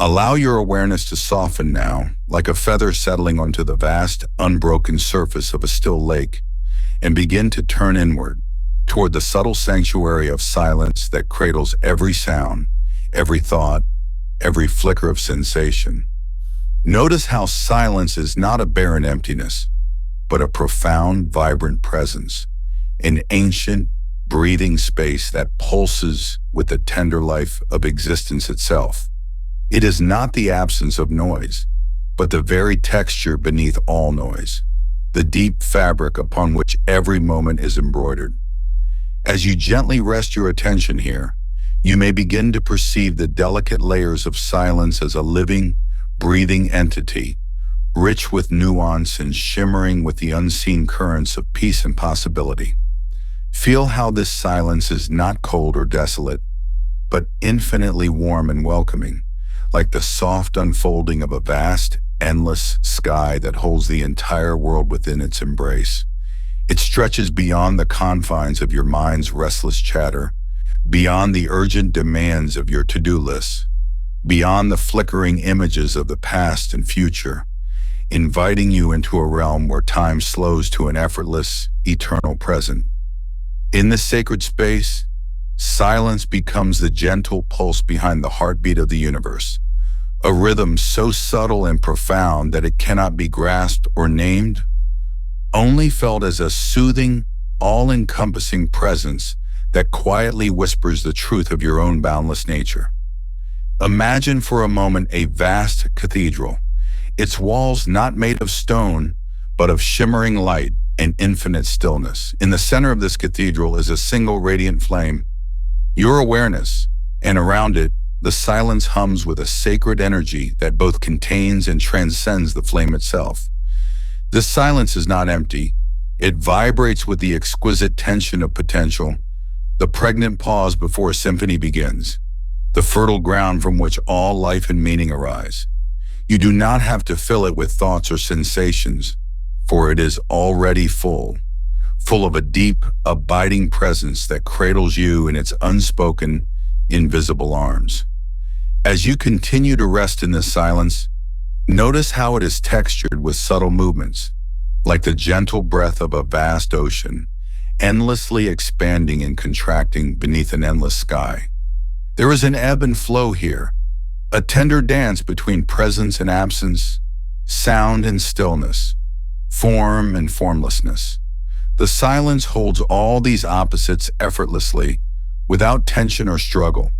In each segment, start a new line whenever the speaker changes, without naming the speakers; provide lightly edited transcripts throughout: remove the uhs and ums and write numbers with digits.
Allow your awareness to soften now, like a feather settling onto the vast, unbroken surface of a still lake, and begin to turn inward, toward the subtle sanctuary of silence that cradles every sound, every thought, every flicker of sensation. Notice how silence is not a barren emptiness, but a profound, vibrant presence, an ancient, breathing space that pulses with the tender life of existence itself. It is not the absence of noise, but the very texture beneath all noise, the deep fabric upon which every moment is embroidered. As you gently rest your attention here, you may begin to perceive the delicate layers of silence as a living, breathing entity, rich with nuance and shimmering with the unseen currents of peace and possibility. Feel how this silence is not cold or desolate, but infinitely warm and welcoming, like the soft unfolding of a vast, endless sky that holds the entire world within its embrace. It stretches beyond the confines of your mind's restless chatter, beyond the urgent demands of your to-do lists, beyond the flickering images of the past and future, inviting you into a realm where time slows to an effortless, eternal present. In this sacred space, silence becomes the gentle pulse behind the heartbeat of the universe, a rhythm so subtle and profound that it cannot be grasped or named, only felt as a soothing, all-encompassing presence that quietly whispers the truth of your own boundless nature. Imagine for a moment a vast cathedral, its walls not made of stone, but of shimmering light and infinite stillness. In the center of this cathedral is a single radiant flame, your awareness, and around it, the silence hums with a sacred energy that both contains and transcends the flame itself. This silence is not empty. It vibrates with the exquisite tension of potential, the pregnant pause before a symphony begins, the fertile ground from which all life and meaning arise. You do not have to fill it with thoughts or sensations, for it is already full of a deep, abiding presence that cradles you in its unspoken, invisible arms. As you continue to rest in this silence, notice how it is textured with subtle movements, like the gentle breath of a vast ocean, endlessly expanding and contracting beneath an endless sky. There is an ebb and flow here, a tender dance between presence and absence, sound and stillness, form and formlessness. The silence holds all these opposites effortlessly, without tension or struggle,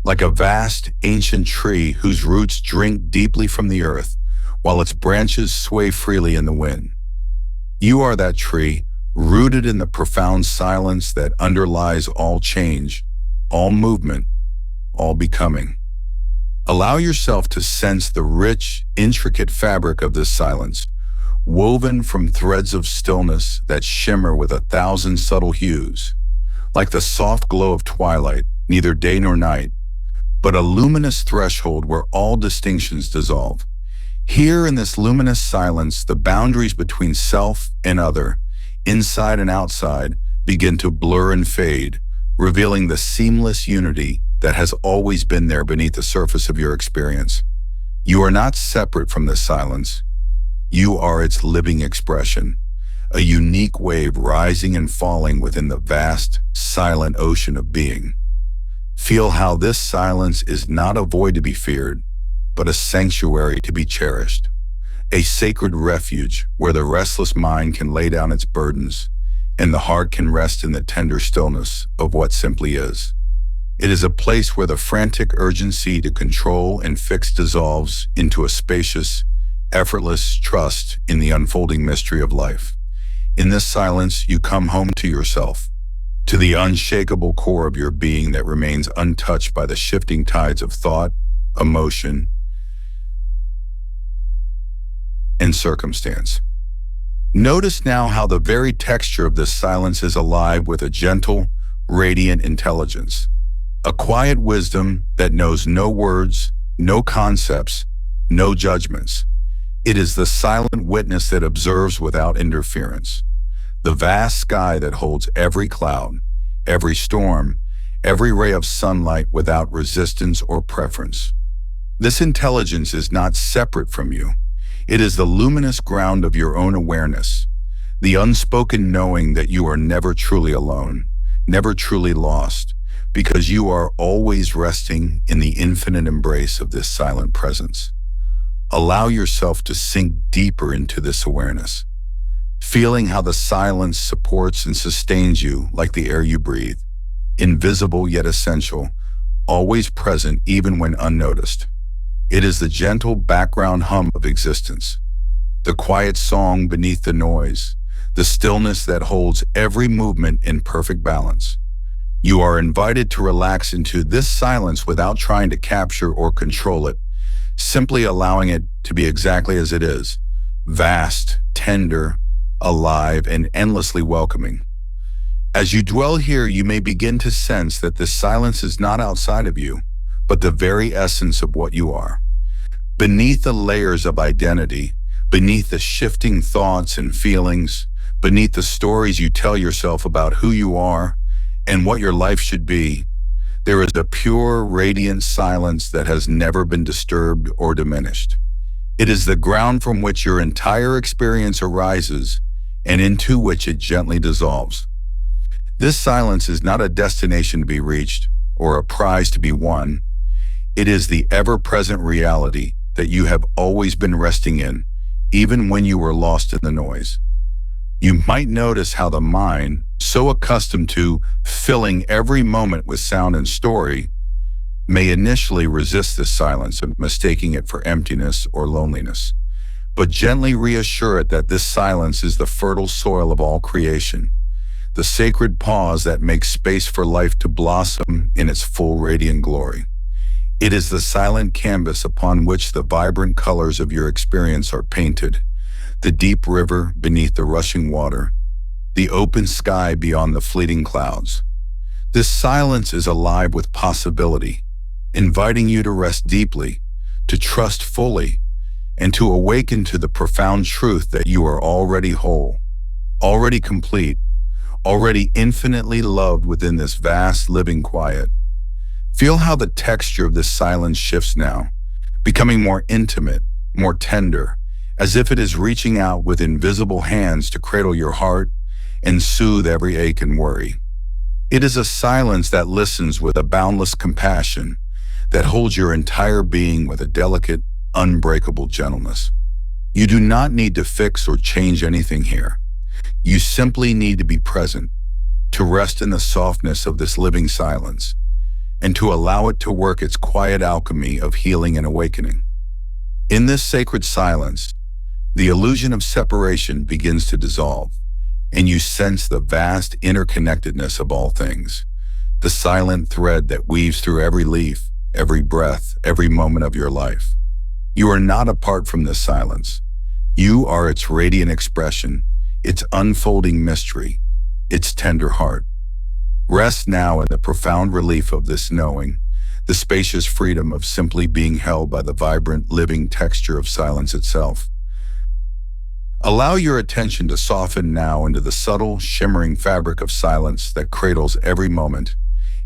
like a vast, ancient tree whose roots drink deeply from the earth, while its branches sway freely in the wind. You are that tree, rooted in the profound silence that underlies all change, all movement, all becoming. Allow yourself to sense the rich, intricate fabric of this silence, woven from threads of stillness that shimmer with 1,000 subtle hues, like the soft glow of twilight, neither day nor night, but a luminous threshold where all distinctions dissolve. Here in this luminous silence, the boundaries between self and other, inside and outside, begin to blur and fade, revealing the seamless unity that has always been there beneath the surface of your experience. You are not separate from this silence. You are its living expression, a unique wave rising and falling within the vast, silent ocean of being. Feel how this silence is not a void to be feared, but a sanctuary to be cherished, a sacred refuge where the restless mind can lay down its burdens and the heart can rest in the tender stillness of what simply is. It is a place where the frantic urgency to control and fix dissolves into a spacious, effortless trust in the unfolding mystery of life. In this silence, you come home to yourself, to the unshakable core of your being that remains untouched by the shifting tides of thought, emotion, and circumstance. Notice now how the very texture of this silence is alive with a gentle, radiant intelligence, a quiet wisdom that knows no words, no concepts, no judgments. It is the silent witness that observes without interference, the vast sky that holds every cloud, every storm, every ray of sunlight without resistance or preference. This intelligence is not separate from you. It is the luminous ground of your own awareness, the unspoken knowing that you are never truly alone, never truly lost, because you are always resting in the infinite embrace of this silent presence. Allow yourself to sink deeper into this awareness, feeling how the silence supports and sustains you like the air you breathe, invisible yet essential, always present even when unnoticed. It is the gentle background hum of existence, the quiet song beneath the noise, the stillness that holds every movement in perfect balance. You are invited to relax into this silence without trying to capture or control it, simply allowing it to be exactly as it is, vast, tender, alive, and endlessly welcoming. As you dwell here, you may begin to sense that this silence is not outside of you, but the very essence of what you are. Beneath the layers of identity, beneath the shifting thoughts and feelings, beneath the stories you tell yourself about who you are and what your life should be, there is a pure, radiant silence that has never been disturbed or diminished. It is the ground from which your entire experience arises and into which it gently dissolves. This silence is not a destination to be reached or a prize to be won. It is the ever-present reality that you have always been resting in, even when you were lost in the noise. You might notice how the mind, so accustomed to filling every moment with sound and story, may initially resist this silence, mistaking it for emptiness or loneliness. But gently reassure it that this silence is the fertile soil of all creation, the sacred pause that makes space for life to blossom in its full radiant glory. It is the silent canvas upon which the vibrant colors of your experience are painted, the deep river beneath the rushing water, the open sky beyond the fleeting clouds. This silence is alive with possibility, inviting you to rest deeply, to trust fully, and to awaken to the profound truth that you are already whole, already complete, already infinitely loved within this vast living quiet. Feel how the texture of this silence shifts now, becoming more intimate, more tender, as if it is reaching out with invisible hands to cradle your heart and soothe every ache and worry. It is a silence that listens with a boundless compassion, that holds your entire being with a delicate, unbreakable gentleness. You do not need to fix or change anything here. You simply need to be present, to rest in the softness of this living silence, and to allow it to work its quiet alchemy of healing and awakening. In this sacred silence, the illusion of separation begins to dissolve, and you sense the vast interconnectedness of all things, the silent thread that weaves through every leaf, every breath, every moment of your life. You are not apart from this silence. You are its radiant expression, its unfolding mystery, its tender heart. Rest now in the profound relief of this knowing, the spacious freedom of simply being held by the vibrant, living texture of silence itself. Allow your attention to soften now into the subtle, shimmering fabric of silence that cradles every moment,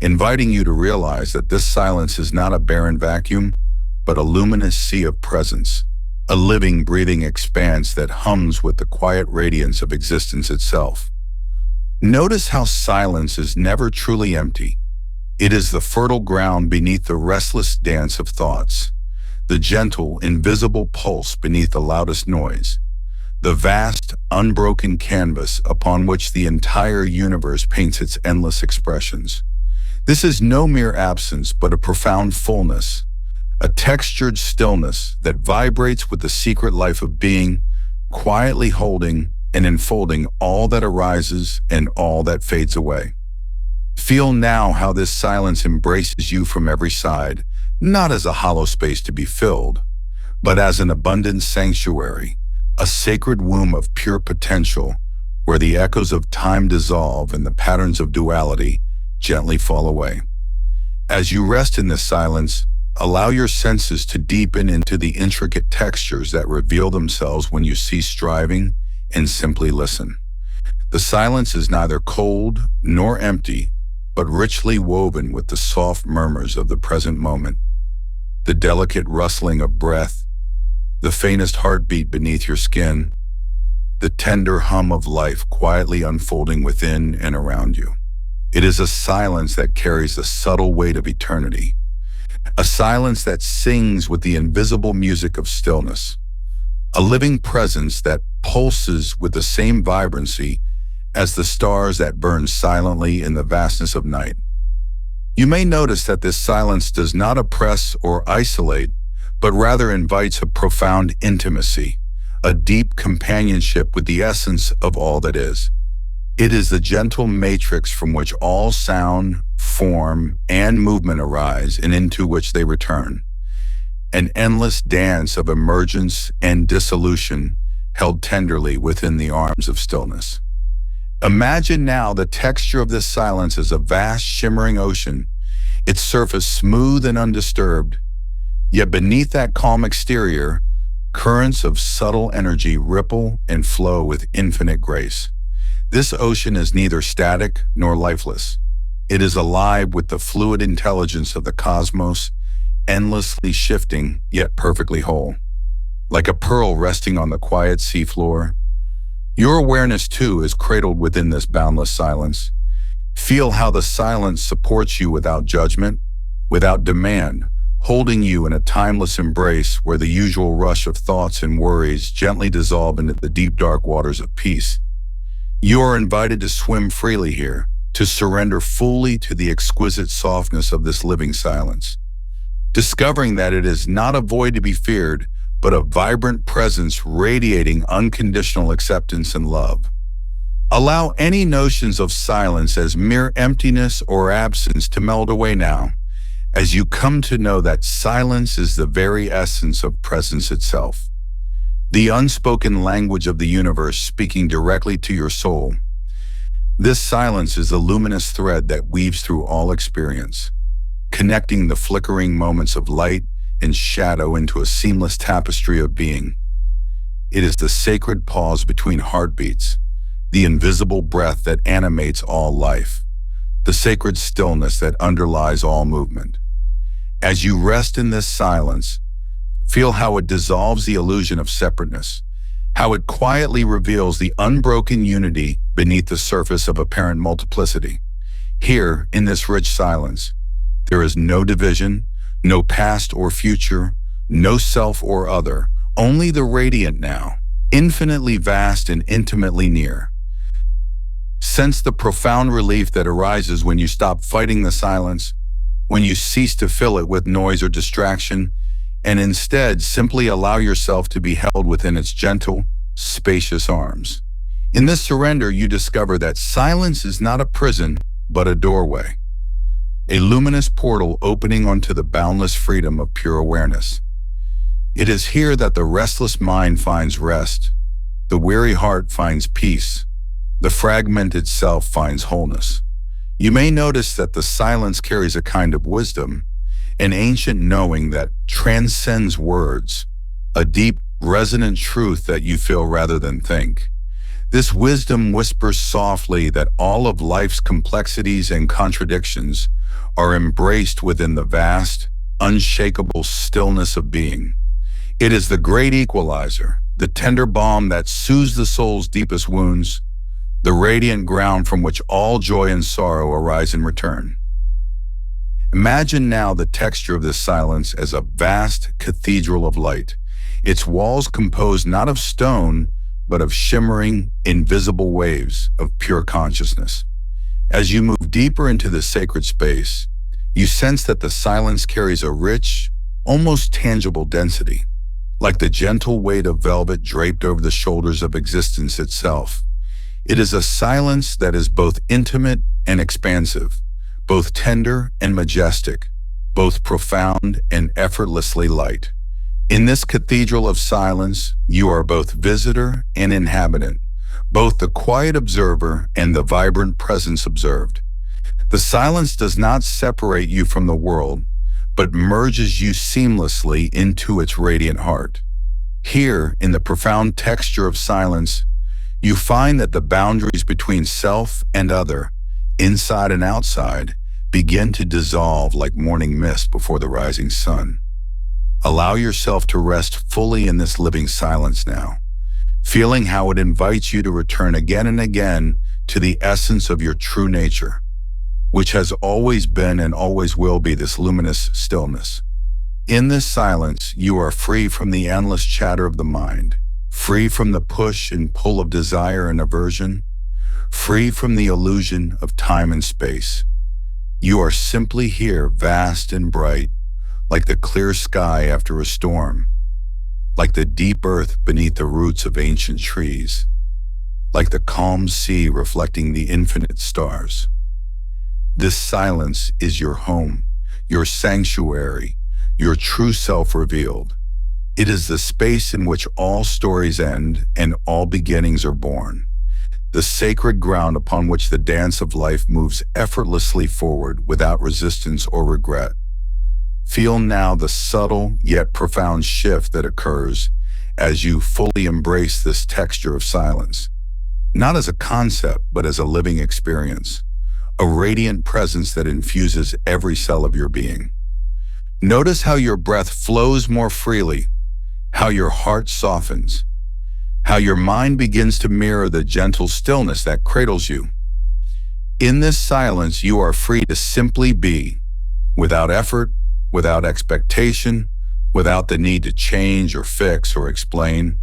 inviting you to realize that this silence is not a barren vacuum, but a luminous sea of presence, a living, breathing expanse that hums with the quiet radiance of existence itself. Notice how silence is never truly empty. It is the fertile ground beneath the restless dance of thoughts, the gentle, invisible pulse beneath the loudest noise, the vast, unbroken canvas upon which the entire universe paints its endless expressions. This is no mere absence, but a profound fullness, a textured stillness that vibrates with the secret life of being, quietly holding and enfolding all that arises and all that fades away. Feel now how this silence embraces you from every side, not as a hollow space to be filled, but as an abundant sanctuary, a sacred womb of pure potential where the echoes of time dissolve and the patterns of duality gently fall away. As you rest in this silence, allow your senses to deepen into the intricate textures that reveal themselves when you cease striving and simply listen. The silence is neither cold nor empty, but richly woven with the soft murmurs of the present moment. the delicate rustling of breath, the faintest heartbeat beneath your skin, the tender hum of life quietly unfolding within and around you. It is a silence that carries the subtle weight of eternity, a silence that sings with the invisible music of stillness, a living presence that pulses with the same vibrancy as the stars that burn silently in the vastness of night. You may notice that this silence does not oppress or isolate, but rather invites a profound intimacy, a deep companionship with the essence of all that is. It is the gentle matrix from which all sound, form, and movement arise and into which they return. An endless dance of emergence and dissolution held tenderly within the arms of stillness. Imagine now the texture of this silence as a vast shimmering ocean, its surface smooth and undisturbed. Yet beneath that calm exterior, currents of subtle energy ripple and flow with infinite grace. This ocean is neither static nor lifeless. It is alive with the fluid intelligence of the cosmos, endlessly shifting yet perfectly whole. Like a pearl resting on the quiet seafloor, your awareness too is cradled within this boundless silence. Feel how the silence supports you without judgment, without demand, holding you in a timeless embrace where the usual rush of thoughts and worries gently dissolve into the deep dark waters of peace. You are invited to swim freely here, to surrender fully to the exquisite softness of this living silence, discovering that it is not a void to be feared, but a vibrant presence radiating unconditional acceptance and love. Allow any notions of silence as mere emptiness or absence to melt away now, as you come to know that silence is the very essence of presence itself, the unspoken language of the universe speaking directly to your soul. This silence is the luminous thread that weaves through all experience, connecting the flickering moments of light and shadow into a seamless tapestry of being. It is the sacred pause between heartbeats, the invisible breath that animates all life, the sacred stillness that underlies all movement. As you rest in this silence, feel how it dissolves the illusion of separateness, how it quietly reveals the unbroken unity beneath the surface of apparent multiplicity. Here, in this rich silence, there is no division, no past or future, no self or other, only the radiant now, infinitely vast and intimately near. Sense the profound relief that arises when you stop fighting the silence, when you cease to fill it with noise or distraction, and instead simply allow yourself to be held within its gentle, spacious arms. In this surrender, you discover that silence is not a prison, but a doorway, a luminous portal opening onto the boundless freedom of pure awareness. It is here that the restless mind finds rest, the weary heart finds peace, the fragmented self finds wholeness. You may notice that the silence carries a kind of wisdom, an ancient knowing that transcends words, a deep, resonant truth that you feel rather than think. This wisdom whispers softly that all of life's complexities and contradictions are embraced within the vast, unshakable stillness of being. It is the great equalizer, the tender balm that soothes the soul's deepest wounds, the radiant ground from which all joy and sorrow arise in return. Imagine now the texture of this silence as a vast cathedral of light, its walls composed not of stone, but of shimmering, invisible waves of pure consciousness. As you move deeper into this sacred space, you sense that the silence carries a rich, almost tangible density, like the gentle weight of velvet draped over the shoulders of existence itself. It is a silence that is both intimate and expansive, both tender and majestic, both profound and effortlessly light. In this cathedral of silence, you are both visitor and inhabitant, both the quiet observer and the vibrant presence observed. The silence does not separate you from the world, but merges you seamlessly into its radiant heart. Here, in the profound texture of silence, you find that the boundaries between self and other, inside and outside, begin to dissolve like morning mist before the rising sun. Allow yourself to rest fully in this living silence now, feeling how it invites you to return again and again to the essence of your true nature, which has always been and always will be this luminous stillness. In this silence, you are free from the endless chatter of the mind, free from the push and pull of desire and aversion, free from the illusion of time and space. You are simply here, vast and bright, like the clear sky after a storm, like the deep earth beneath the roots of ancient trees, like the calm sea reflecting the infinite stars. This silence is your home, your sanctuary, your true self revealed. It is the space in which all stories end and all beginnings are born, the sacred ground upon which the dance of life moves effortlessly forward without resistance or regret. Feel now the subtle yet profound shift that occurs as you fully embrace this texture of silence, not as a concept, but as a living experience, a radiant presence that infuses every cell of your being. Notice how your breath flows more freely, how your heart softens, how your mind begins to mirror the gentle stillness that cradles you. In this silence, you are free to simply be, without effort, without expectation, without the need to change or fix or explain.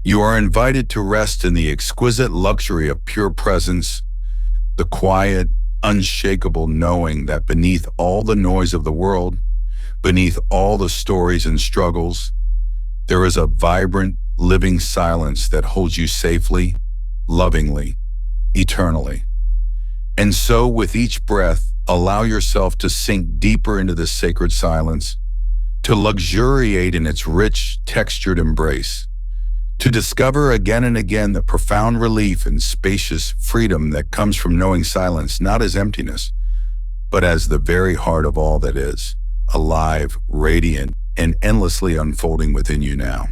You are invited to rest in the exquisite luxury of pure presence, the quiet, unshakable knowing that beneath all the noise of the world, beneath all the stories and struggles, there is a vibrant, living silence that holds you safely, lovingly, eternally. And so, with each breath, allow yourself to sink deeper into this sacred silence, to luxuriate in its rich, textured embrace, to discover again and again the profound relief and spacious freedom that comes from knowing silence not as emptiness, but as the very heart of all that is, alive, radiant, and endlessly unfolding within you now.